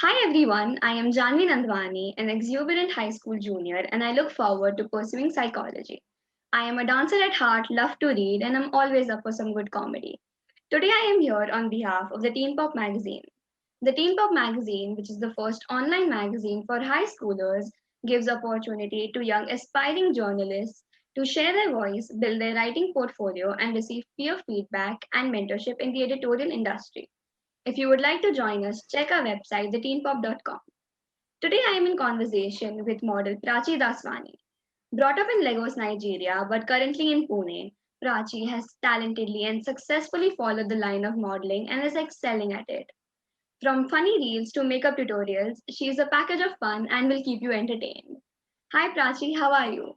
Hi everyone, I am Nandwani, an exuberant high school junior, and I look forward to pursuing psychology. I am a dancer at heart, love to read, and I'm always up for some good comedy. Today I am here on behalf of the Teen Pop magazine. The Teen Pop magazine, which is the first online magazine for high schoolers, gives opportunity to young aspiring journalists to share their voice, build their writing portfolio, and receive peer feedback and mentorship in the editorial industry. If you would like to join us, check our website, theteenpop.com. Today I am in conversation with model Prachi Daswani. Brought up in Lagos, Nigeria, but currently in Pune, Prachi has talentedly and successfully followed the line of modeling and is excelling at it. From funny reels to makeup tutorials, she is a package of fun and will keep you entertained. Hi Prachi, how are you?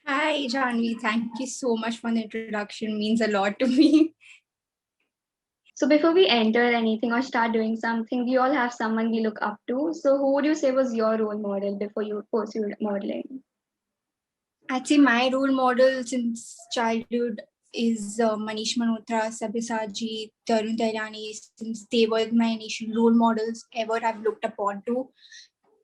Hi, Jahnavi. Thank you so much for the introduction. It means a lot to me. So before we enter anything or start doing something, we all have someone we look up to. So who would you say was your role model before you pursued modeling? I'd say my role model since childhood is Manish Malhotra, Sabyasachi, Tarun Tairani, since they were my initial role models ever I've looked upon to.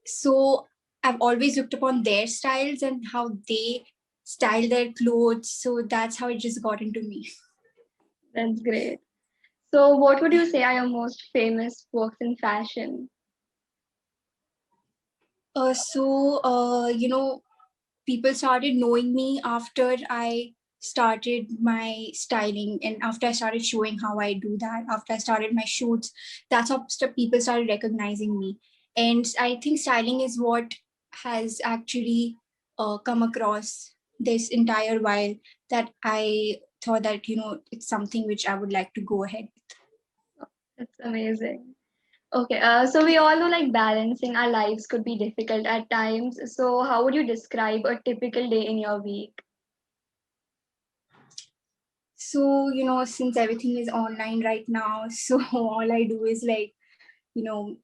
So I've always looked upon their styles and how they style their clothes. So that's how it just got into me. That's great. So what would you say are your most famous works in fashion? People started knowing me after I started my styling and after I started showing how I do that, after I started my shoots, that's how people started recognizing me. And I think styling is what has actually come across this entire while that I thought that, it's something which I would like to go ahead with. That's amazing. Okay, so we all know like balancing our lives could be difficult at times. So how would you describe a typical day in your week? So, since everything is online right now, so all I do is like, you know,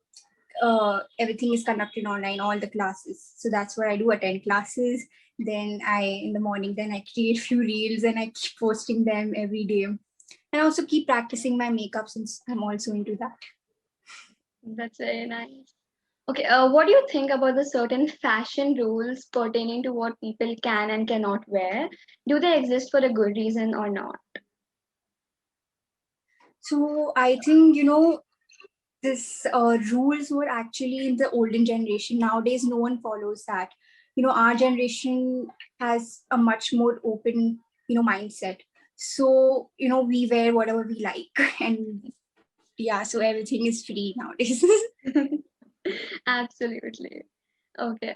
everything is conducted online, all the classes. So that's what I do, attend classes. Then in the morning, then I create few reels and I keep posting them every day. And also keep practicing my makeup since I'm also into that. That's very nice. Okay, what do you think about the certain fashion rules pertaining to what people can and cannot wear? Do they exist for a good reason or not? So I think, this rules were actually in the olden generation. Nowadays, no one follows that. Our generation has a much more open, mindset. So, we wear whatever we like. And yeah, so everything is free nowadays. Absolutely. Okay,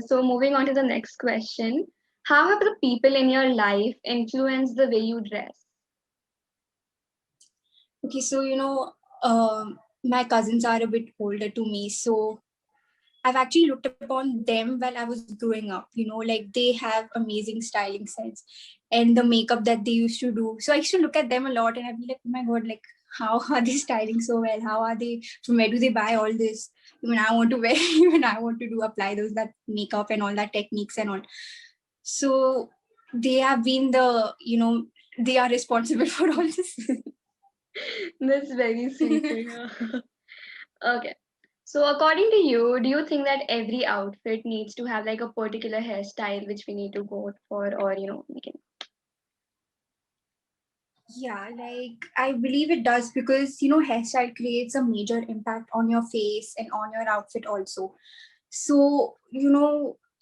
so moving on to the next question. How have the people in your life influenced the way you dress? Okay, so, my cousins are a bit older to me. So I've actually looked upon them while I was growing up, like they have amazing styling sense and the makeup that they used to do. So I used to look at them a lot and I'd be like, oh my God, like how are they styling so well? How are they, from where do they buy all this? Even I want to wear, even I want to do apply that makeup and all that techniques and all. So they have been they are responsible for all this. That's very sweet to hear. Okay. So according to you, do you think that every outfit needs to have like a particular hairstyle which we need to go for, or we can. Yeah, like I believe it does because hairstyle creates a major impact on your face and on your outfit also. So,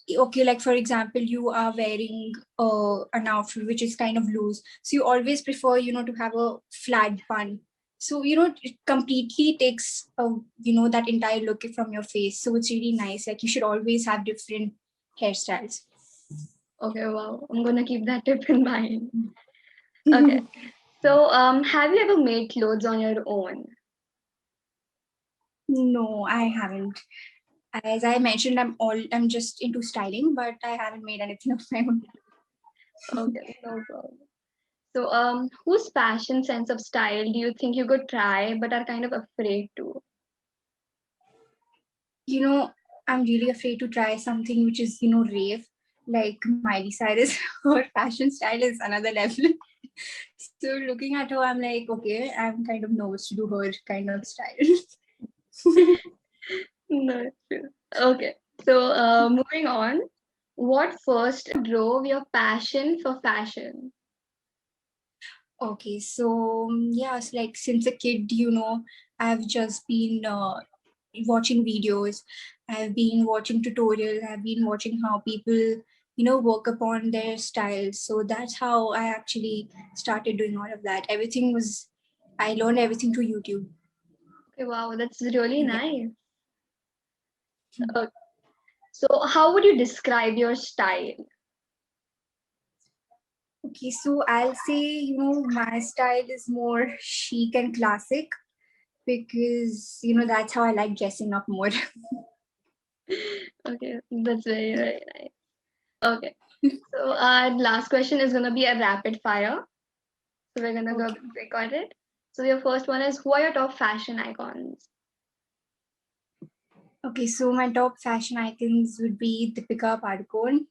okay, like for example, you are wearing an outfit which is kind of loose. So you always prefer, to have a flat bun. So, it completely takes, that entire look from your face. So it's really nice. Like you should always have different hairstyles. Okay, wow. I'm gonna keep that tip in mind. Okay. So, have you ever made clothes on your own? No, I haven't. As I mentioned, I'm just into styling, but I haven't made anything of my own. Okay, no problem. So, whose fashion sense of style do you think you could try but are kind of afraid to? You know, I'm really afraid to try something which is, rave, like Miley Cyrus. Her fashion style is another level. So looking at her, I'm like, okay, I'm kind of nervous to do her kind of style. No, it's true. Okay. So, moving on, what first drove your passion for fashion? Okay, so yeah, so like since a kid, you know, I've just been watching videos, I've been watching tutorials, I've been watching how people, you know, work upon their styles. So that's how I actually started doing all of that. I learned everything through YouTube. Okay, wow, that's really Yeah. nice. Okay. So, how would you describe your style? Okay, so I'll say, you know, my style is more chic and classic because, you know, that's how I like dressing up more. Okay, that's very, very nice. Okay. So, our last question is going to be a rapid fire. So, we're going to go Okay. quick on it. So, your first one is, who are your top fashion icons? Okay, so my top fashion icons would be Deepika Padukone,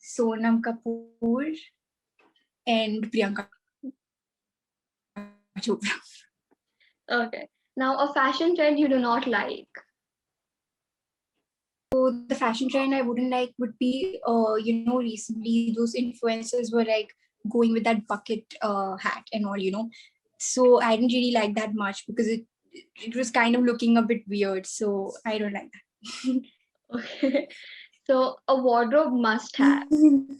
Sonam Kapoor, and Priyanka Chopra. Okay. Now, a fashion trend you do not like. So the fashion trend I wouldn't like would be, you know, recently those influencers were like going with that bucket hat and all, you know. So I didn't really like that much because it was kind of looking a bit weird. So I don't like Okay. So, a wardrobe must have. that.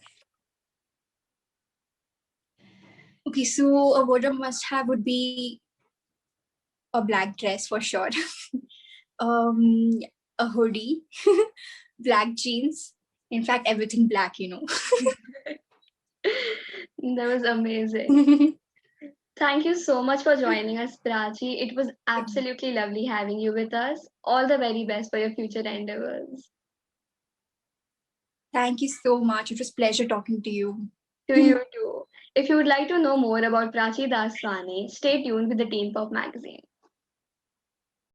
Okay, so a wardrobe must have would be a black dress for sure. um, a hoodie, black jeans. In fact, everything black, you know. That was amazing. Thank you so much for joining us, Prachi. It was absolutely lovely having you with us. All the very best for your future endeavors. Thank you so much. It was pleasure talking to you. To you too. If you would like to know more about Prachi Daswani, stay tuned with the Teen Pop magazine.